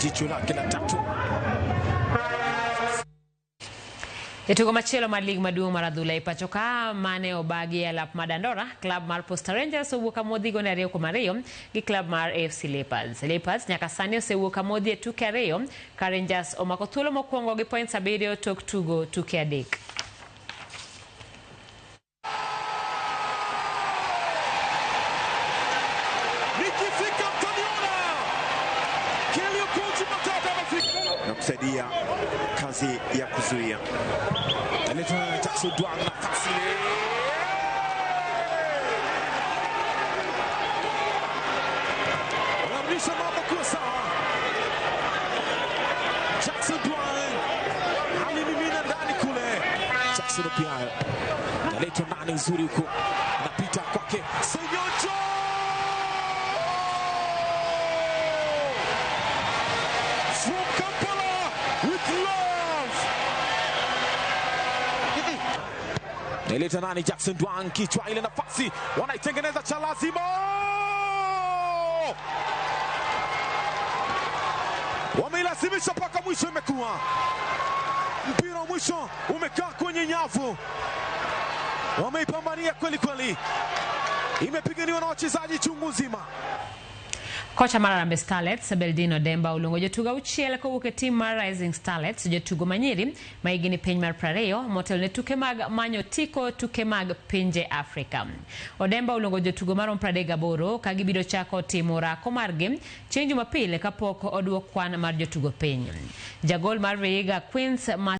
jicho lake la tatu. Etugo machielo mar lig maduong' mar adhula ipachoka mane obagi alap madandora club mar Posta Rangers owuok amodhi gone 2-2 gi club mar AFC Leopards. Leopards nyaka sani osewuok amodhi e tuke 2 ka Rangers omako thuolo mokwongo gi points 7 tok tugo tuke 3. Kusaidia kazi ya kuzuia. Alitoa Jackson Dwang nafasi. Anamlisha mambo kwa sawa. Jackson Dwang alimimina ndani kule. Jackson pia analeta ndani nzuri huko. Anapita kwake Senyonjo. Neleta nani Jackson Dwang kichwa ile nafasi wanaitengeneza cha lazima. Wameilazimisha paka mwisho imekuwa. Mpira mwisho umekaa kwenye nyavu. Wameipambania kweli kweli. Imepiganiwa na wachezaji chungu nzima. Kocha mar Harambee Starlets Beldino Demba ulungo jotugo auchiel kowuok e team mar Rising Starlets jotugo manyiri ma higni piny mar 20 motel ne tuke mag manyo tiko tuke mag pinje Afrika. Odemba ulungo jotugo marom 38 ka gibiro chako timo rako margi chieng' Jumapil kapok oduok kwan mar jotugo piny. Jagol mar Vihiga Queens